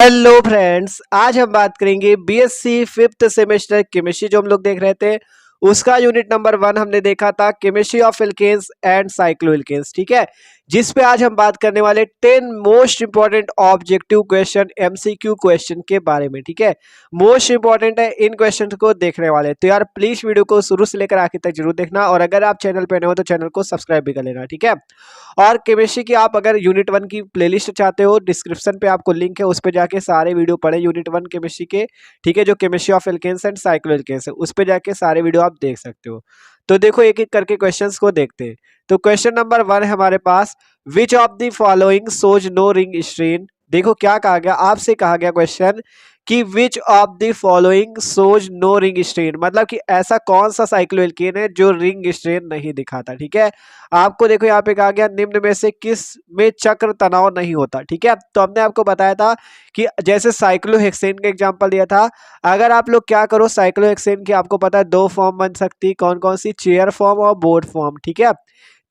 Hello friends, आज हम बात करेंगे बीएससी फिफ्थ सेमेस्टर केमिस्ट्री जो हम लोग देख रहे थे उसका यूनिट नंबर 1 हमने देखा था chemistry of alkanes and cycloalkanes. ठीक है, जिस पे आज हम बात करने वाले 10 most important objective question MCQ question के बारे में। ठीक है, मोस्ट इंपॉर्टेंट है, इन क्वेश्चन को देखने वाले तो यार प्लीज वीडियो को शुरू से लेकर आखिर तक जरूर देखना, और अगर आप चैनल पे नए हो तो चैनल को सब्सक्राइब भी कर लेना। ठीक है, और केमिस्ट्री की आप अगर यूनिट 1 की प्लेलिस्ट चाहते हो, डिस्क्रिप्शन पे आपको लिंक है, उस पे जाके सारे वीडियो पढ़े यूनिट 1 केमिस्ट्री के। ठीक है, जो chemistry of alkanes and cycloalkanes है उस पे जाके सारे वीडियो आप देख सकते हो। तो देखो एक एक करके क्वेश्चंस को देखते हैं। तो क्वेश्चन नंबर 1 है हमारे पास, which of the following shows no ring strain. देखो क्या कहा गया, आपसे कहा गया क्वेश्चन कि which of the following shows no ring strain, मतलब कि ऐसा कौन सा साइक्लोएल्केन है जो रिंग स्ट्रेन नहीं दिखाता। ठीक है, आपको देखो यहाँ पे कहा गया निम्न में से किस में चक्र तनाव नहीं होता। ठीक है, तो हमने आपको बताया था कि जैसे साइक्लोहेक्सेन का एग्जांपल दिया था। अगर आप लोग क्या करो, साइक्लोहेक्सेन की आपको पता है दो फॉर्म बन सकती, कौन कौन सी, चेयर फॉर्म और बोर्ड फॉर्म। ठीक है,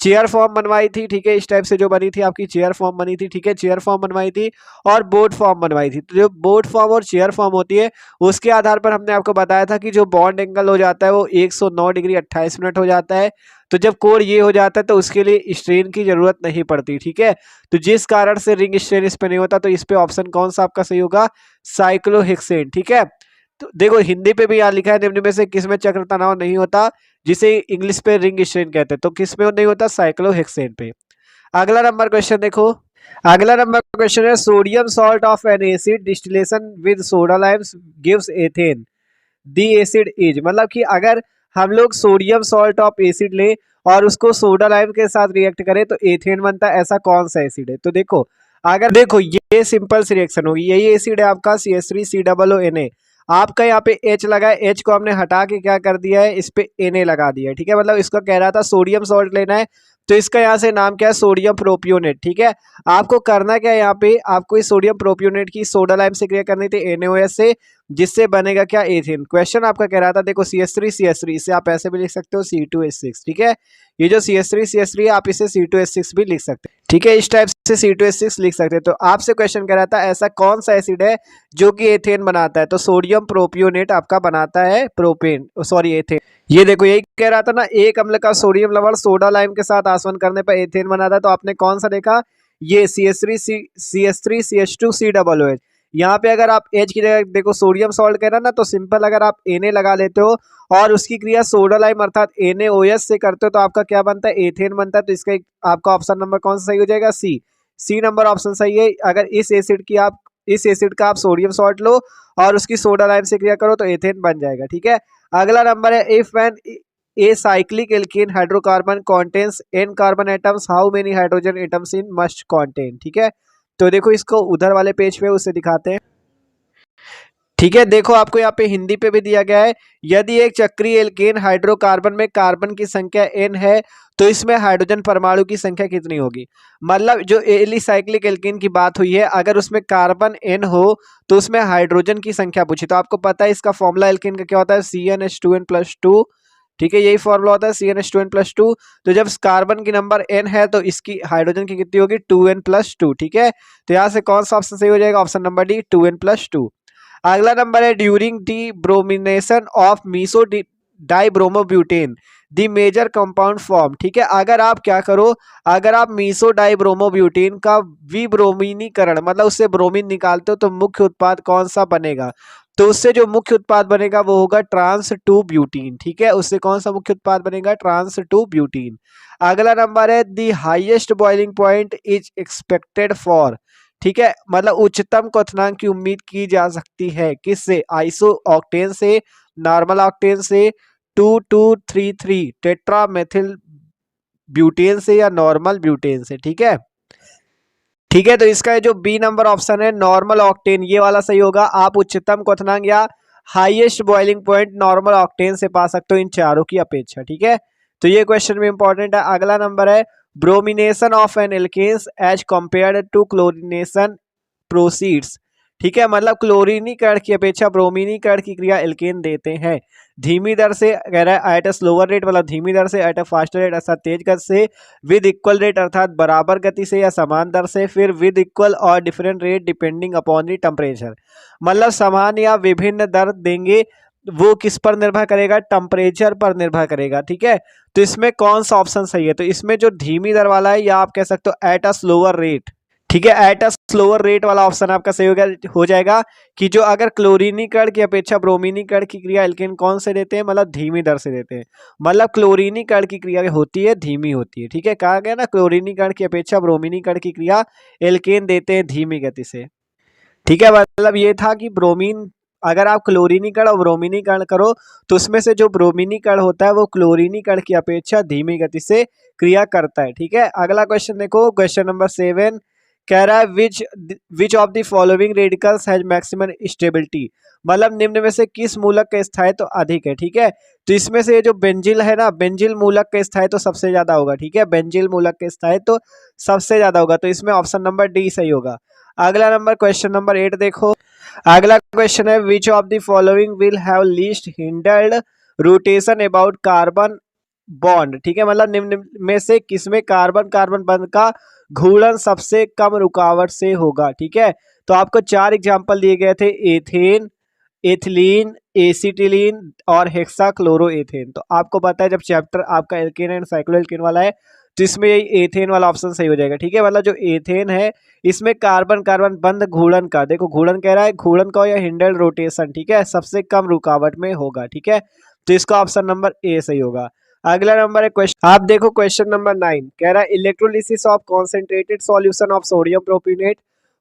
चेयर फॉर्म बनवाई थी। ठीक है, इस टाइप से जो बनी थी आपकी चेयर फॉर्म बनी थी। ठीक है, चेयर फॉर्म बनवाई थी और बोर्ड फॉर्म बनवाई थी। तो जो बोर्ड फॉर्म और चेयर फॉर्म होती है उसके आधार पर हमने आपको बताया था कि जो बॉन्ड एंगल हो जाता है वो 109 डिग्री 28 मिनट हो जाता है। तो जब कोण ये हो जाता है तो उसके लिए स्ट्रेन की जरूरत नहीं पड़ती। ठीक है, तो जिस कारण से रिंग स्ट्रेन इस पे नहीं होता, तो इस पे ऑप्शन कौन सा आपका सही होगा, साइक्लोहेक्सेन। ठीक है, तो देखो हिंदी पे भी यहाँ लिखा है निम्न में से किसमें चक्र तनाव नहीं होता, जिसे इंग्लिश पे रिंग स्ट्रेन कहते हैं। तो किस में नहीं होता, साइक्लोहेक्सेन पे। अगला नंबर क्वेश्चन देखो, अगला नंबर क्वेश्चन है, sodium salt of N acid distillation with soda Lyme's gives ethane the acid is, मतलब कि अगर हम लोग सोडियम सॉल्ट ऑफ एसिड ले और उसको सोडा लाइम के साथ रिएक्ट करें तो एथेन बनता है। ऐसा कौन सा एसिड है, तो देखो अगर देखो ये सिंपल सी रिएक्शन होगी, यही एसिड है आपका CH3COONA। आपका यहाँ पे H लगा है, H को हमने हटा के क्या कर दिया है, इस पे Na लगा दिया है। ठीक है, मतलब इसका कह रहा था सोडियम सॉल्ट लेना है, तो इसका यहाँ से नाम क्या है, सोडियम प्रोपियोनेट। ठीक है, आपको करना क्या है, यहाँ पे आपको इस सोडियम प्रोपियोनेट की सोडा लाइम से क्रिया करनी थी NaOH से, जिससे बनेगा क्या, एथेन। क्वेश्चन आपका कह रहा था देखो CH3CH3, इसे आप ऐसे भी लिख सकते हो C2H6। ठीक है, ये जो CH3CH3 है आप इसे C2H6 भी लिख सकते हैं। ठीक है, इस टाइप से C2H6 लिख सकते हैं। तो आपसे क्वेश्चन कह रहा था ऐसा कौन सा एसिड है जो कि एथेन बनाता है, तो सोडियम प्रोपियोनेट आपका बनाता है प्रोपेन, सॉरी एथेन। ये देखो यही कह रहा था ना, एक अम्ल का सोडियम लवण सोडा लाइम के साथ आसवन करने पर एथेन बनाता है। तो आपने कौन सा देखा, ये CH3CH2COOH। यहाँ पे अगर आप H की जगह देखो सोडियम सॉल्ट कह रहा ना, तो सिंपल अगर आप Na लगा लेते हो और उसकी क्रिया सोडा लाइम अर्थात NaOH से करते हो तो आपका क्या बनता है, एथेन बनता है। तो इसका आपका ऑप्शन नंबर कौन सा सही हो जाएगा, सी नंबर ऑप्शन सही है। अगर इस एसिड का आप सोडियम सॉल्ट लो और उसकी सोडा लाइम से क्रिया करो तो एथेन बन जाएगा। ठीक है, अगला नंबर है, if an a cyclic alkane hydrocarbon contains n carbon atoms how many hydrogen atoms in must contain. ठीक है, तो देखो इसको उधर वाले पेज पे उससे दिखाते हैं। ठीक है, देखो आपको यहाँ पे हिंदी पे भी दिया गया है, यदि एक चक्रीय एल्केन हाइड्रोकार्बन में कार्बन की संख्या n है तो इसमें हाइड्रोजन परमाणु की संख्या कितनी होगी। मतलब जो एलिसाइक्लिक एल्केन की बात हुई है, अगर उसमें कार्बन n हो तो उसमें हाइड्रोजन की संख्या पूछी। तो आपको पता है इसका फॉर्मूला एल्केन का क्या होता है, CnH2n+2। ठीक है, यही फॉर्मूला होता है CnH2n+2। तो जब कार्बन की नंबर n है तो इसकी हाइड्रोजन की कितनी होगी, 2n+2। ठीक है, तो यहाँ से कौन सा ऑप्शन सही हो जाएगा, ऑप्शन नंबर डी, 2n+2। अगला नंबर है, during the bromination of meso dibromobutane the major compound form. ठीक है, अगर आप क्या करो, अगर आप मीसो डाइब्रोमोब्यूटेन का विब्रोमीनीकरण मतलब उससे ब्रोमीन निकालते हो तो मुख्य उत्पाद कौन सा बनेगा, तो उससे जो मुख्य उत्पाद बनेगा वो होगा ट्रांस टू ब्यूटीन। ठीक है, उससे कौन सा मुख्य उत्पाद बनेगा, ट्रांस टू ब्यूटीन। अगला नंबर है, the highest boiling point is expected for. ठीक है, मतलब उच्चतम क्वथनांक की उम्मीद की जा सकती है किससे, आइसो ऑक्टेन से, नॉर्मल ऑक्टेन से, 2233 टेट्रा मेथिल ब्यूटेन से, या नॉर्मल ब्यूटेन से। ठीक है, ठीक है, तो इसका जो बी नंबर ऑप्शन है नॉर्मल ऑक्टेन, ये वाला सही होगा। आप उच्चतम क्वथनांक या highest boiling point normal octane से पा सकते हो इन चारों की अपेक्षा। ठीक है, तो ये क्वेश्चन भी इंपॉर्टेंट है। अगला नंबर है, bromination of an alkanes as compared to chlorination proceeds ठीक है, मतलब क्लोरीनीकरण की अपेक्षा ब्रोमीनीकरण की क्रिया एल्केन देते हैं। धीमी दर से कह रहा है एट अ स्लोअर रेट, मतलब धीमी दर से, एट अ फास्टर रेट अर्थात तेज गति से, विद इक्वल रेट अर्थात बराबर गति से या समान दर से, फिर विद इक्वल और different rate depending upon the temperature, मतलब समान या विभिन्न दर देंगे, वो किस पर निर्भर करेगा, टेम्परेचर पर निर्भर करेगा। ठीक है, तो इसमें कौन सा ऑप्शन सही है, तो इसमें जो धीमी दर वाला है या आप कह सकते हो एट अ स्लोअर रेट, ठीक है, एट अ स्लोअर रेट वाला ऑप्शन आपका सही हो जाएगा कि जो अगर क्लोरीनीकरण की अपेक्षा ब्रोमीनीकरण की क्रिया एल्केन कौन से देते हैं, मतलब धीमी दर से देते हैं, मतलब क्लोरीनीकरण की क्रिया होती है धीमी होती है। ठीक है, कहा गया ना क्लोरीनीकरण की अपेक्षा ब्रोमीनीकरण की क्रिया एल्केन देते हैं धीमी गति से। ठीक है, मतलब ये था कि ब्रोमीन, अगर आप क्लोरीनीकरण और ब्रोमीनीकरण करो तो उसमें से जो ब्रोमीनीकरण होता है वो क्लोरीनीकरण की अपेक्षा धीमी गति से क्रिया करता है। ठीक है, अगला क्वेश्चन देखो, क्वेश्चन नंबर 7 कह रहा है विच of the following radicals has maximum stability, मतलब निम्न में से किस मूलक का स्थायित्व तो अधिक है। ठीक है, तो इसमें से जो बेंजिल है ना, बेंजिल मूलक का स्थायित्व तो सबसे ज्यादा होगा। ठीक है, बेंजिल मूलक का स्थायित्व तो सबसे ज्यादा होगा, तो इसमें ऑप्शन नंबर डी सही होगा। अगला नंबर क्वेश्चन नंबर 8 देखो, अगला क्वेश्चन है विच of the following will have least hindered rotation about carbon bond. ठीक है, मतलब निम्न में से किसमें कार्बन कार्बन बंध का घूर्णन सबसे कम रुकावट से होगा। ठीक है, तो आपको 4 एग्जांपल दिए गए थे, एथेन, एथिलीन, एसिटिलीन और हेक्साक्लोरोएथेन। तो आपको पता है जब चैप्टर आपका एल्केन एंड साइक्लोएल्केन वाला है तो इसमें यही एथेन वाला ऑप्शन सही हो जाएगा। ठीक है, मतलब जो एथेन है इसमें कार्बन कार्बन बंध घूर्णन का, देखो घूर्णन कह रहा है, घूर्णन का या हिंडल रोटेशन, ठीक है, सबसे कम रुकावट में होगा। ठीक है, तो इसका ऑप्शन नंबर ए सही होगा। अगला नंबर है क्वेश्चन, आप देखो क्वेश्चन नंबर 9 कह रहा है electrolysis of concentrated solution of sodium propionate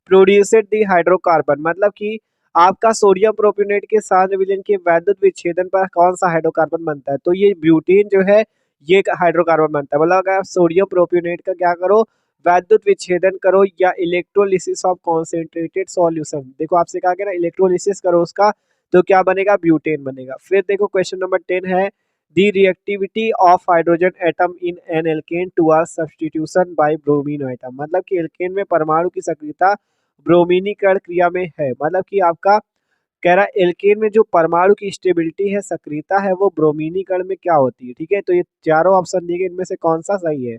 produced the hydrocarbon, मतलब कि आपका सोडियम प्रोपिनेट के सांद्र विलयन के वैद्युत विच्छेदन पर कौन सा हाइड्रोकार्बन बनता है, तो ये ब्यूटेन जो है ये हाइड्रोकार्बन बनता है। मतलब अगर सोडियम प्रोपिनेट का क्या करो, वैद्युत विच्छेदन करो या इलेक्ट्रोलिसिस ऑफ कॉन्सेंट्रेटेड सॉल्यूशन, देखो आपसे कहा गया ना इलेक्ट्रोलिसिस करो उसका, तो क्या बनेगा, ब्यूटेन बनेगा। फिर देखो क्वेश्चन नंबर 10 है the reactivity of hydrogen atom in an alkane towards substitution by bromine atom, मतलब कि एल्केन में परमाणु की सक्रियता ब्रोमीनीकरण क्रिया में है, मतलब कि आपका कह रहा है एल्केन में जो परमाणु की स्टेबिलिटी है, सक्रियता है, वो ब्रोमीनीकरण में क्या होती है। ठीक है, तो ये चारों ऑप्शन दिए गए, इनमें से कौन सा सही है।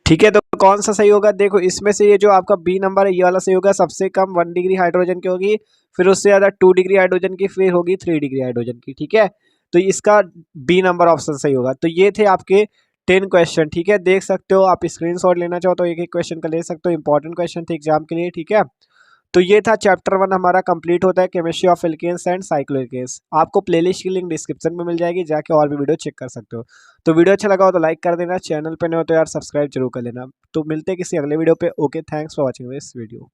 ठीक है, तो कौन सा सही होगा, देखो इसमें से ये जो आपका बी नंबर है ये वाला सही होगा, सबसे कम 1 डिग्री हाइड्रोजन की होगी, फिर उससे ज्यादा 2 डिग्री हाइड्रोजन की, फिर होगी 3 डिग्री हाइड्रोजन की। ठीक है, तो इसका बी नंबर ऑप्शन सही होगा। तो ये थे आपके 10 क्वेश्चन। ठीक है, देख सकते हो, आप स्क्रीनशॉट लेना चाहो तो एक एक क्वेश्चन का ले सकते हो, इंपॉर्टेंट क्वेश्चन थे एग्जाम के लिए। ठीक है, तो ये था चैप्टर 1 हमारा कंप्लीट होता है, chemistry of alkanes and cycloalkanes. आपको प्लेलिस्ट की लिंक डिस्क्रिप्शन में मिल जाएगी, जाके और भी वीडियो चेक कर सकते हो। तो वीडियो अच्छा लगा हो तो लाइक कर देना, चैनल पे नए हो तो यार सब्सक्राइब जरूर कर लेना। तो मिलते हैं किसी अगले वीडियो पे। Okay, thanks for watching this video.